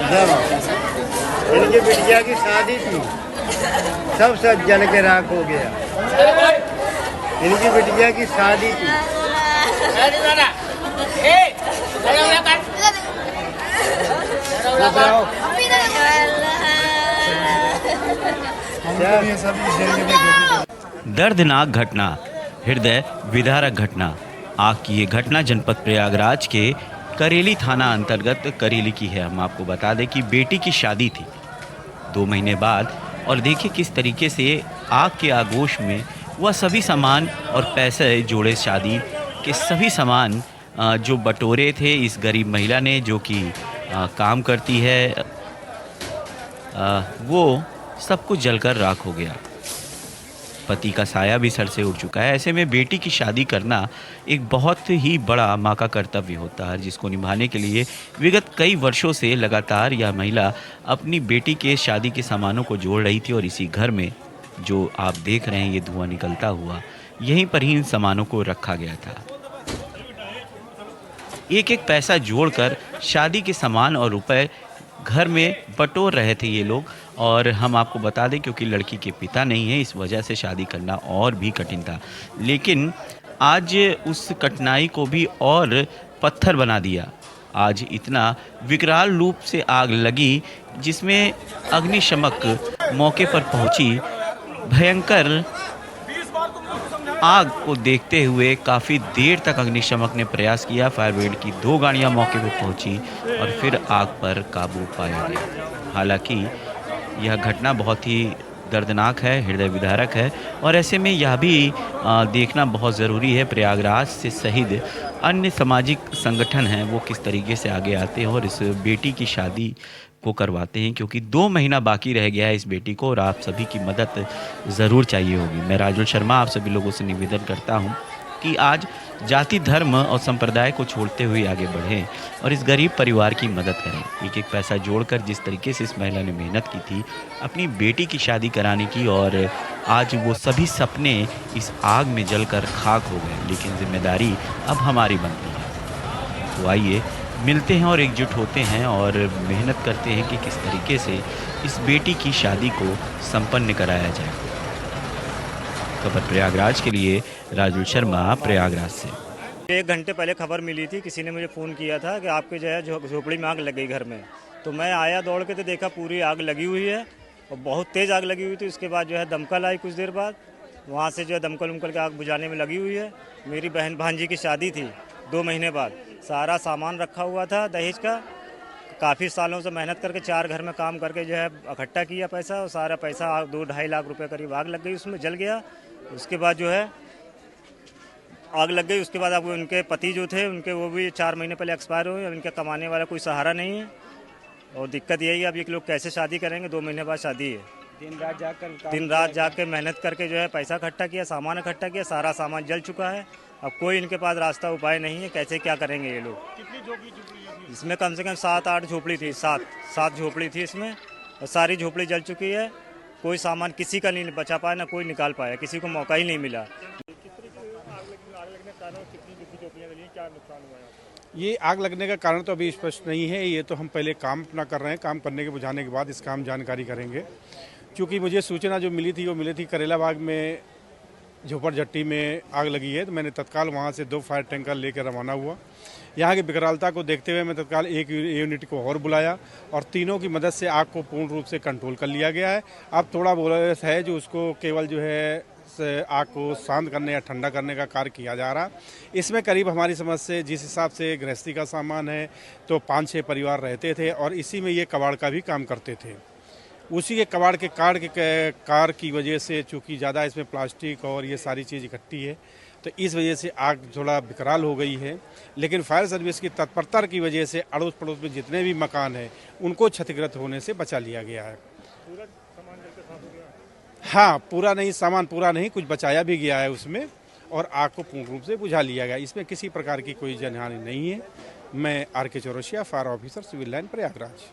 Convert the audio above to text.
जब इनकी बिटिया की शादी थी, सब जल के राख हो गया। इनकी बिटिया की शादी थी। दर्दनाक घटना, हृदय विदारक घटना। आग की ये घटना जनपद प्रयागराज के करेली थाना अंतर्गत करेली की है। हम आपको बता दें कि बेटी की शादी थी 2 महीने बाद, और देखिए किस तरीके से आग के आगोश में वह सभी सामान और पैसे जोड़े शादी के सभी सामान जो बटोरे थे इस गरीब महिला ने, जो कि काम करती है, वो सब कुछ जलकर राख हो गया। पति का साया भी सर से उड़ चुका है। ऐसे में बेटी की शादी करना एक बहुत ही बड़ा माँ का कर्तव्य होता है, जिसको निभाने के लिए विगत कई वर्षों से लगातार यह महिला अपनी बेटी के शादी के सामानों को जोड़ रही थी। और इसी घर में जो आप देख रहे हैं ये धुआं निकलता हुआ, यहीं पर ही इन सामानों को रखा गया था। एक एक पैसा जोड़कर शादी के सामान और रुपए घर में बटोर रहे थे ये लोग। और हम आपको बता दें, क्योंकि लड़की के पिता नहीं है, इस वजह से शादी करना और भी कठिन था। लेकिन आज उस कठिनाई को भी और पत्थर बना दिया। आज इतना विकराल रूप से आग लगी, जिसमें अग्निशमक मौके पर पहुंची। भयंकर आग को देखते हुए काफ़ी देर तक अग्निशमक ने प्रयास किया। फायर ब्रिगेड की 2 गाड़ियां मौके पर पहुंची और फिर आग पर काबू पाया गया। हालांकि यह घटना बहुत ही दर्दनाक है, हृदय विदारक है। और ऐसे में यह भी देखना बहुत ज़रूरी है, प्रयागराज से शहीद अन्य सामाजिक संगठन हैं वो किस तरीके से आगे आते हैं और इस बेटी की शादी को करवाते हैं, क्योंकि 2 महीना बाकी रह गया है इस बेटी को और आप सभी की मदद ज़रूर चाहिए होगी। मैं राजुल शर्मा आप सभी लोगों से निवेदन करता हूं कि आज जाति, धर्म और संप्रदाय को छोड़ते हुए आगे बढ़ें और इस गरीब परिवार की मदद करें। एक एक पैसा जोड़कर जिस तरीके से इस महिला ने मेहनत की थी अपनी बेटी की शादी कराने की, और आज वो सभी सपने इस आग में जलकर खाक हो गए। लेकिन जिम्मेदारी अब हमारी बनती है। तो आइए मिलते हैं और एकजुट होते हैं और मेहनत करते हैं कि किस तरीके से इस बेटी की शादी को संपन्न कराया जाए। खबर प्रयागराज के लिए राजुल शर्मा, प्रयागराज से। 1 घंटे पहले खबर मिली थी, किसी ने मुझे फ़ोन किया था कि आपके जो है झोपड़ी में आग लग गई घर में। तो मैं आया दौड़ के, तो देखा पूरी आग लगी हुई है और बहुत तेज़ आग लगी हुई थी। उसके बाद जो है दमकल आई कुछ देर बाद, वहाँ से जो है दमकल के आग बुझाने में लगी हुई है। मेरी बहन भांजी की शादी थी 2 महीने बाद, सारा सामान रखा हुआ था दहेज का। काफ़ी सालों से मेहनत करके 4 घर में काम करके जो है इकट्ठा किया पैसा, और सारा पैसा 2-2.5 लाख रुपए करीब आग लग गई, उसमें जल गया। उसके बाद जो है आग लग गई। उसके बाद अब उनके पति जो थे उनके वो भी 4 महीने पहले एक्सपायर हुए। उनके कमाने वाला कोई सहारा नहीं है और दिक्कत यही है अब ये लोग कैसे शादी करेंगे। 2 महीने बाद शादी है। दिन रात जाकर मेहनत करके जो है पैसा इकट्ठा किया, सामान इकट्ठा किया, सारा सामान जल चुका है। अब कोई इनके पास रास्ता उपाय नहीं है, कैसे क्या करेंगे ये लोग। कितनी झोपड़ी इसमें कम से कम 7-8 झोपड़ी थी, 7 झोपड़ी थी इसमें, और सारी झोपड़ी जल चुकी है। कोई सामान किसी का नहीं बचा पाया, ना कोई निकाल पाया, किसी को मौका ही नहीं मिला। ये आग लगने का कारण तो अभी स्पष्ट नहीं है। ये तो हम पहले काम अपना कर रहे हैं, काम करने के बुझाने के बाद इसका हम जानकारी करेंगे। क्योंकि मुझे सूचना जो मिली थी वो मिली थी करेला बाग में झोपड़झट्टी में आग लगी है, तो मैंने तत्काल वहाँ से 2 फायर टैंकर लेकर रवाना हुआ। यहाँ की विकरालता को देखते हुए मैं तत्काल 1 यूनिट को और बुलाया और तीनों की मदद से आग को पूर्ण रूप से कंट्रोल कर लिया गया है। अब थोड़ा बोलस है जो उसको केवल जो है आग को शांत करने या ठंडा करने का कार्य किया जा रहा। इसमें करीब हमारी समझ से जिस हिसाब से गृहस्थी का सामान है तो 5-6 परिवार रहते थे और इसी में ये कबाड़ का भी काम करते थे। उसी के कबाड़ के कार की वजह से चूँकि ज़्यादा इसमें प्लास्टिक और ये सारी चीज़ इकट्ठी है तो इस वजह से आग थोड़ा विकराल हो गई है। लेकिन फायर सर्विस की तत्परता की वजह से अड़ोस पड़ोस में जितने भी मकान हैं उनको क्षतिग्रस्त होने से बचा लिया गया है। पूरा सामान जल के साफ हो गया? हाँ, पूरा नहीं, सामान पूरा नहीं, कुछ बचाया भी गया है उसमें और आग को पूर्ण रूप से बुझा लिया गया। इसमें किसी प्रकार की कोई जनहानि नहीं है। मैं RK Chaurasia, fire officer, civil line, Prayagraj.